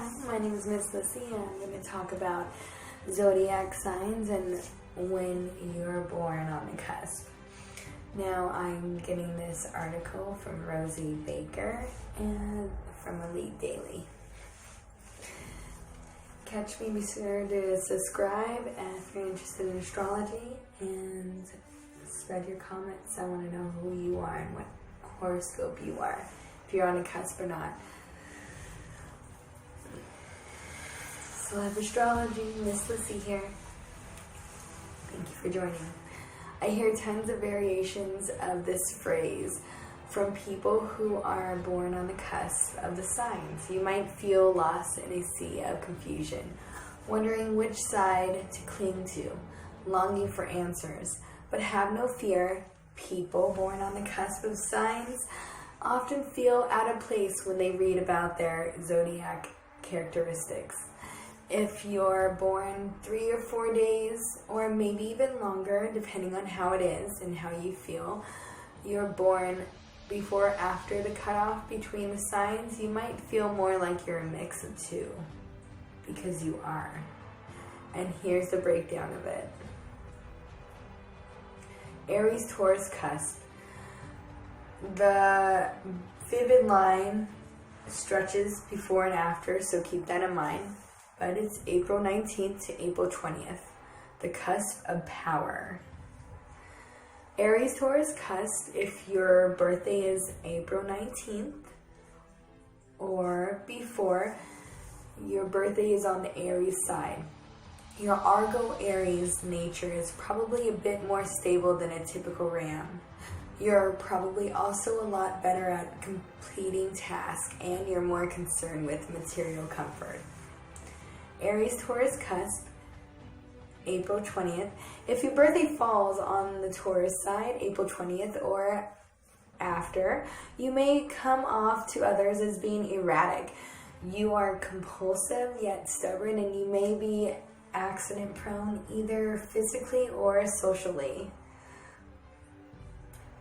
Hi, my name is Miss Lissiee, and I'm going to talk about zodiac signs and when you're born on the cusp. Now, I'm getting this article from ROSEY and from Elite Daily. Catch me, be sure to subscribe if you're interested in astrology, and spread your comments. I want to know who you are and what horoscope you are, if you're on the cusp or not. Celebriastrology, Miss Lissiee here. Thank you for joining. I hear tons of variations of this phrase from people who are born on the cusp of the signs. You might feel lost in a sea of confusion, wondering which side to cling to, longing for answers. But have no fear, people born on the cusp of signs often feel out of place when they read about their zodiac characteristics. If you're born 3 or 4 days, or maybe even longer, depending on how it is and how you feel, you're born before or after the cutoff between the signs, you might feel more like you're a mix of two, because you are. And here's the breakdown of it. Aries, Taurus, cusp. The vivid line stretches before and after, so keep that in mind. But it's April 19th to April 20th, the cusp of power. Aries, Taurus, cusp, if your birthday is April 19th or before, your birthday is on the Aries side. Your Argo Aries nature is probably a bit more stable than a typical Ram. You're probably also a lot better at completing tasks, and you're more concerned with material comfort. Aries, Taurus, cusp, April 20th. If your birthday falls on the Taurus side, April 20th or after, you may come off to others as being erratic. You are compulsive yet stubborn, and you may be accident prone either physically or socially.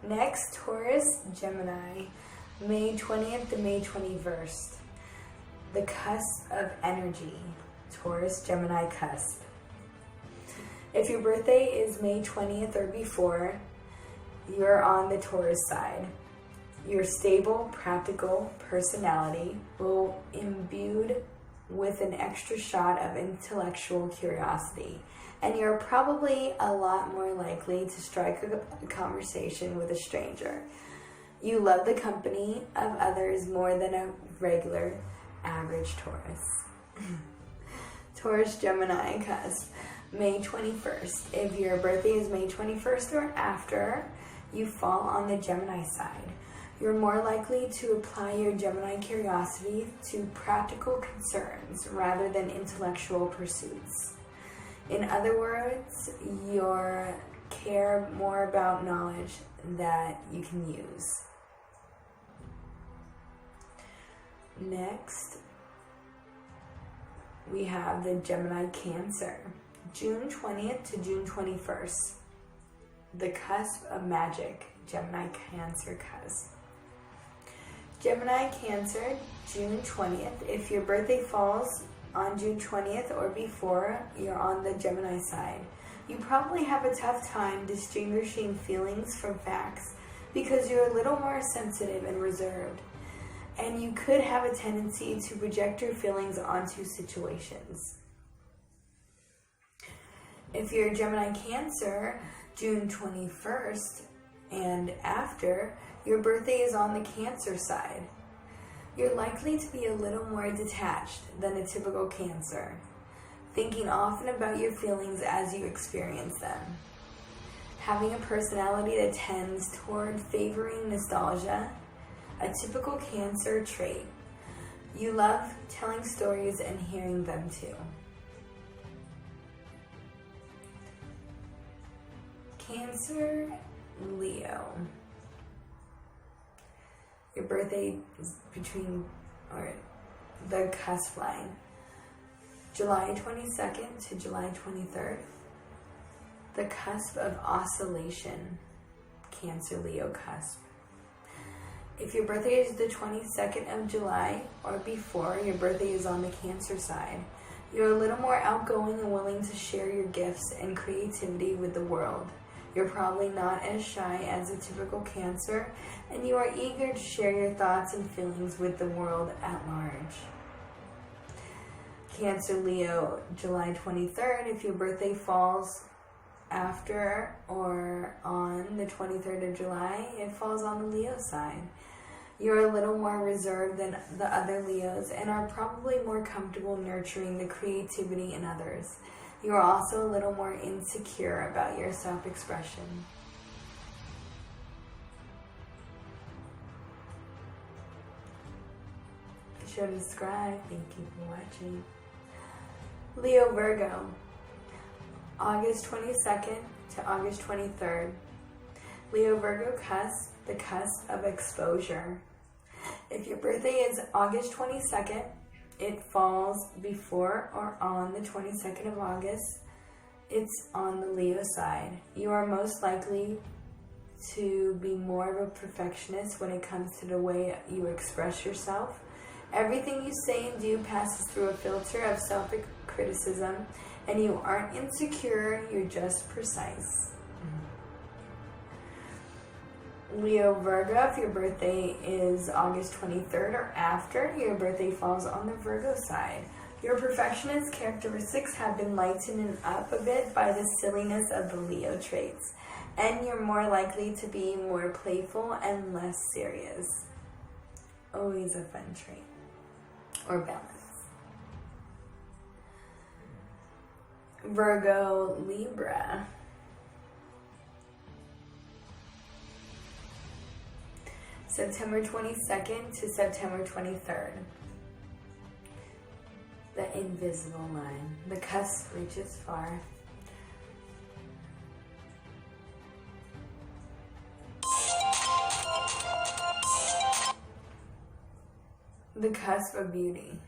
Next, Taurus, Gemini, May 20th to May 21st, the cusp of energy. Taurus, Gemini, cusp. If your birthday is May 20th or before, you're on the Taurus side. Your stable, practical personality will imbued with an extra shot of intellectual curiosity, and you're probably a lot more likely to strike a conversation with a stranger. You love the company of others more than a regular, average Taurus. Taurus, Gemini, cusp, May 21st. If your birthday is May 21st or after, you fall on the Gemini side. You're more likely to apply your Gemini curiosity to practical concerns rather than intellectual pursuits. In other words, you care more about knowledge that you can use. Next, we have the Gemini, Cancer, June 20th to June 21st, the cusp of magic. Gemini, Cancer, cusp. Gemini, Cancer, June 20th. If your birthday falls on June 20th or before, you're on the Gemini side. You probably have a tough time distinguishing feelings from facts because you're a little more sensitive and reserved, and you could have a tendency to project your feelings onto situations. If you're Gemini, Cancer, June 21st and after, your birthday is on the Cancer side. You're likely to be a little more detached than a typical Cancer, thinking often about your feelings as you experience them. Having a personality that tends toward favoring nostalgia, a typical Cancer trait. You love telling stories and hearing them too. Cancer, Leo. Your birthday is between, or the cusp line, July 22nd to July 23rd. The cusp of oscillation, Cancer, Leo, cusp. If your birthday is the 22nd of July or before, your birthday is on the Cancer side. You're a little more outgoing and willing to share your gifts and creativity with the world. You're probably not as shy as a typical Cancer, and you are eager to share your thoughts and feelings with the world at large. Cancer Leo, July 23rd. If your birthday falls after or on the 23rd of July, it falls on the Leo side. You're a little more reserved than the other Leos and are probably more comfortable nurturing the creativity in others. You are also a little more insecure about your self-expression. Be sure to subscribe. Thank you for watching. Leo Virgo, August 22nd to August 23rd. Leo Virgo cusp, the cusp of exposure. If your birthday is August 22nd, it falls before or on the 22nd of August. It's on the Leo side. You are most likely to be more of a perfectionist when it comes to the way you express yourself. Everything you say and do passes through a filter of self-criticism, and you aren't insecure, you're just precise. Leo Virgo, if your birthday is August 23rd or after, your birthday falls on the Virgo side. Your perfectionist characteristics have been lightened up a bit by the silliness of the Leo traits, and you're more likely to be more playful and less serious. Always a fun trait. Or balance. Virgo Libra. September 22nd to September 23rd. The invisible line. The cusp reaches far. The cusp of beauty.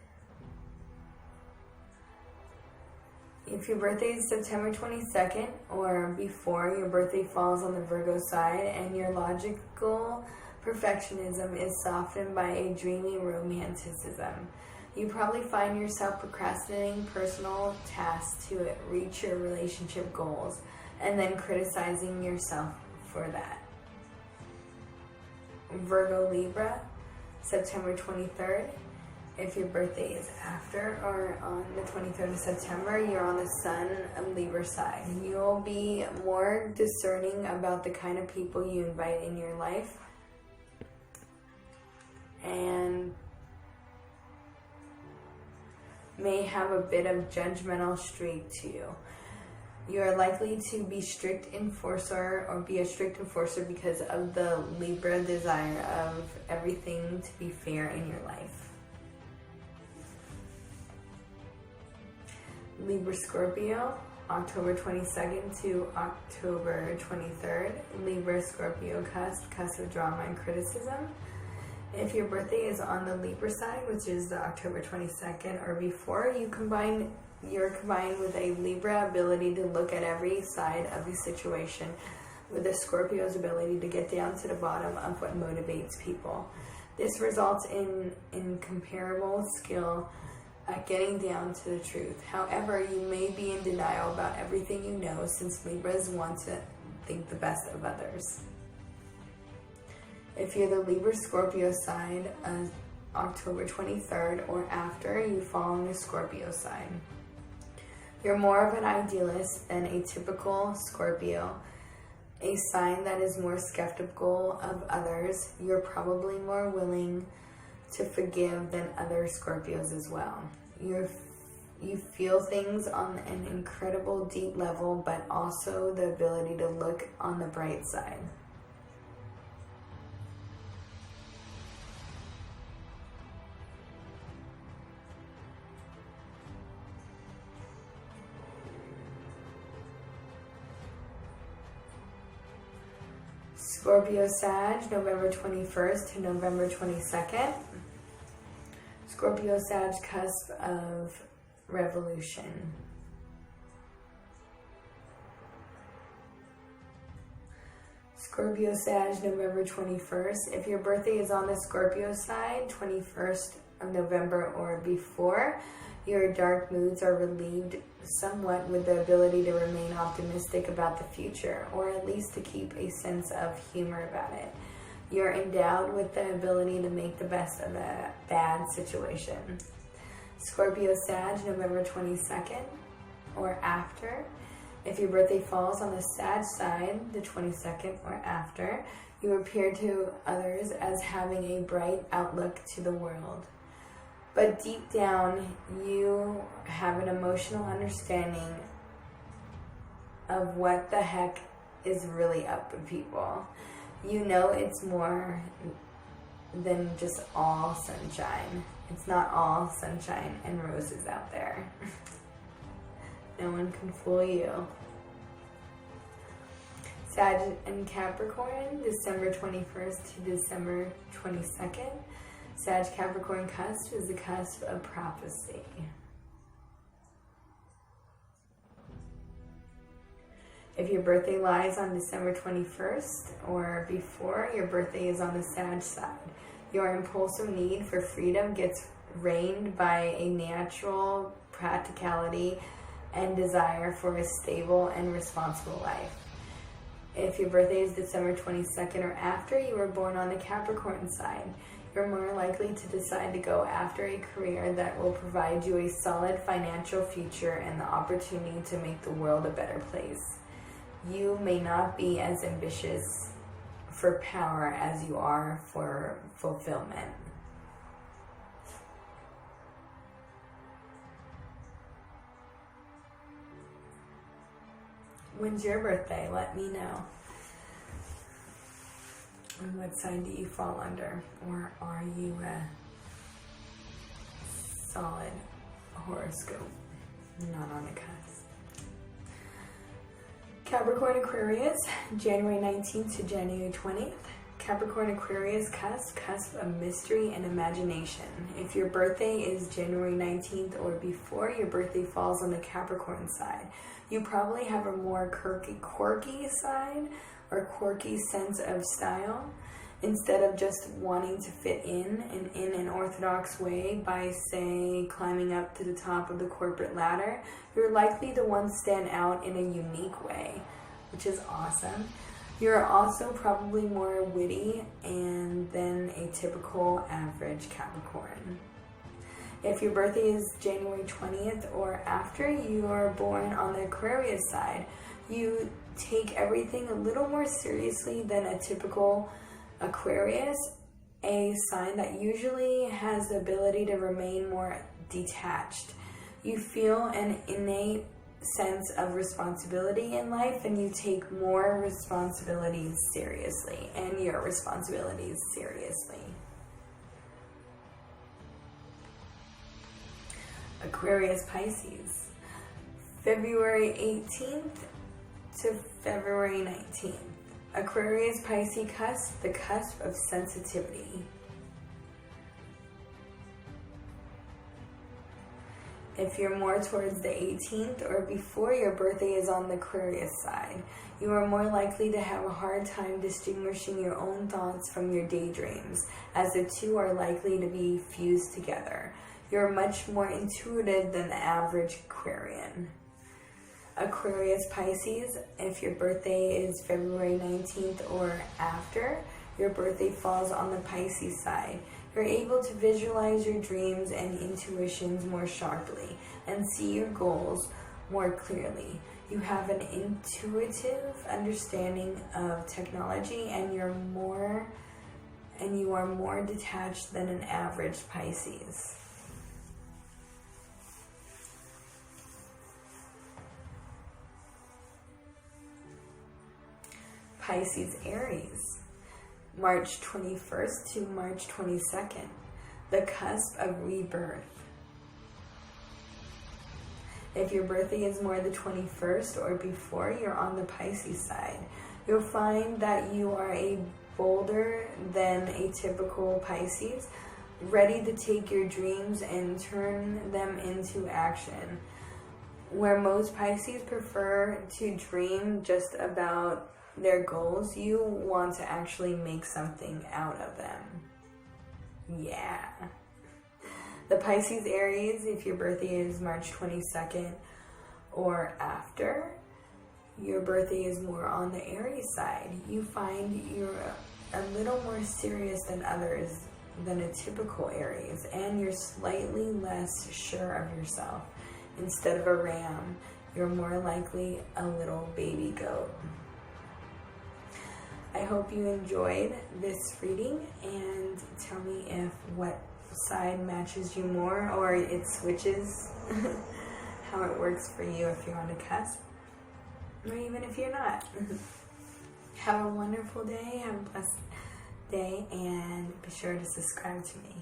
If your birthday is September 22nd or before, your birthday falls on the Virgo side, and your logical perfectionism is softened by a dreamy romanticism. You probably find yourself procrastinating personal tasks to reach your relationship goals and then criticizing yourself for that. Virgo Libra, September 23rd. If your birthday is after or on the 23rd of September, you're on the Sun and Libra side. You'll be more discerning about the kind of people you invite in your life, and may have a bit of judgmental streak to you. You are likely to be strict enforcer or be a strict enforcer because of the Libra desire of everything to be fair in your life. Libra Scorpio, October 22nd to October 23rd. Libra Scorpio cusp of drama and criticism. If your birthday is on the Libra side, which is the October 22nd or before, you're combined with a Libra ability to look at every side of the situation, with a Scorpio's ability to get down to the bottom of what motivates people. This results in incomparable skill at getting down to the truth. However, you may be in denial about everything you know, since Libras want to think the best of others. If you're the Libra Scorpio side, October 23rd or after, you fall on the Scorpio side. You're more of an idealist than a typical Scorpio, a sign that is more skeptical of others. You're probably more willing to forgive than other Scorpios as well. You feel things on an incredible deep level, but also the ability to look on the bright side. Scorpio Sag, November 21st to November 22nd. Scorpio Sag cusp of revolution. Scorpio Sag, November 21st. If your birthday is on the Scorpio side, 21st of November or before, your dark moods are relieved somewhat with the ability to remain optimistic about the future, or at least to keep a sense of humor about it. You're endowed with the ability to make the best of a bad situation. Scorpio Sag, November 22nd or after. If your birthday falls on the Sag side, the 22nd or after, you appear to others as having a bright outlook to the world. But deep down, you have an emotional understanding of what the heck is really up with people. You know it's more than just all sunshine. It's not all sunshine and roses out there. No one can fool you. Sag and Capricorn, December 21st to December 22nd. Sag Capricorn cusp is the cusp of prophecy. If your birthday lies on December 21st or before, your birthday is on the Sag side. Your impulsive need for freedom gets reigned by a natural practicality and desire for a stable and responsible life. If your birthday is December 22nd or after, you were born on the Capricorn side. You're more likely to decide to go after a career that will provide you a solid financial future and the opportunity to make the world a better place. You may not be as ambitious for power as you are for fulfillment. When's your birthday? Let me know. And what sign do you fall under? Or are you a solid horoscope? Not on the cusp. Capricorn Aquarius, January 19th to January 20th. Capricorn Aquarius cusp of mystery and imagination. If your birthday is January 19th or before, your birthday falls on the Capricorn side. You probably have a more quirky side or quirky sense of style. Instead of just wanting to fit in an orthodox way by, say, climbing up to the top of the corporate ladder, you're likely to one stand out in a unique way, which is awesome. You're also probably more witty than a typical average Capricorn. If your birthday is January 20th or after, you are born on the Aquarius side. You take everything a little more seriously than a typical Aquarius, a sign that usually has the ability to remain more detached. You feel an innate sense of responsibility in life, and you take more responsibilities seriously and your responsibilities seriously. Aquarius Pisces, February 18th to February 19th. Aquarius Pisces cusp, the cusp of sensitivity. If you're more towards the 18th or before, your birthday is on the Aquarius side. You are more likely to have a hard time distinguishing your own thoughts from your daydreams, as the two are likely to be fused together. You're much more intuitive than the average Aquarian. Aquarius Pisces, if your birthday is February 19th or after, your birthday falls on the Pisces side. You're able to visualize your dreams and intuitions more sharply and see your goals more clearly. You have an intuitive understanding of technology, and you are more detached than an average Pisces. Pisces Aries, March 21st to March 22nd, the cusp of rebirth. If your birthday is more the 21st or before, you're on the Pisces side. You'll find that you are a bolder than a typical Pisces, ready to take your dreams and turn them into action. Where most Pisces prefer to dream just about their goals, you want to actually make something out of them. Yeah. The Pisces Aries, if your birthday is March 22nd or after, your birthday is more on the Aries side. You find you're a little more serious than others, than a typical Aries, and you're slightly less sure of yourself. Instead of a ram, you're more likely a little baby goat. I hope you enjoyed this reading, and tell me if what side matches you more, or it switches, how it works for you if you're on a cusp, or even if you're not. Have a wonderful day, have a blessed day, and be sure to subscribe to me.